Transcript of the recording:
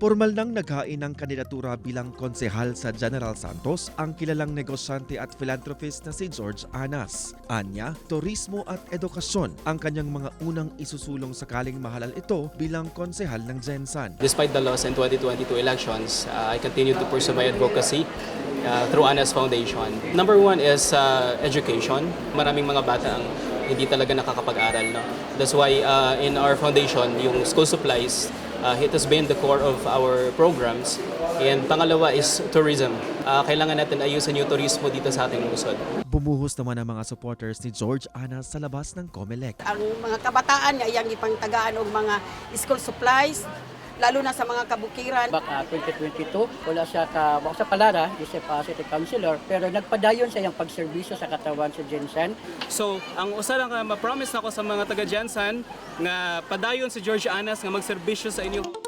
Formal nang naghain ng kandidatura bilang konsehal sa General Santos ang kilalang negosyante at philanthropist na si George Anas. Anya, turismo at edukasyon ang kanyang mga unang isusulong sakaling mahalal ito bilang konsehal ng Gensan. Despite the loss in 2022 elections, I continue to pursue my advocacy through Anas Foundation. Number one is education. Maraming mga bata ang hindi talaga nakakapag-aral. No? That's why in our foundation, yung school supplies, it has been the core of our programs. And pangalawa is tourism. Kailangan natin ayusin yung turismo dito sa ating lungsod. Bumuhos naman ang mga supporters ni George Anas sa labas ng COMELEC. Ang mga kabataan nga iyang ipangtagaan og mga school supplies, lalo na sa mga kabukiran. Baka 2022, wala siya sa palara, isip city councilor, pero nagpadayon sa iyang pagserbisyo sa katawan sa Gensan. So, ang usa lang ma-promise ako sa mga taga Gensan nga padayon si George Anas nga magserbisyo sa inyo.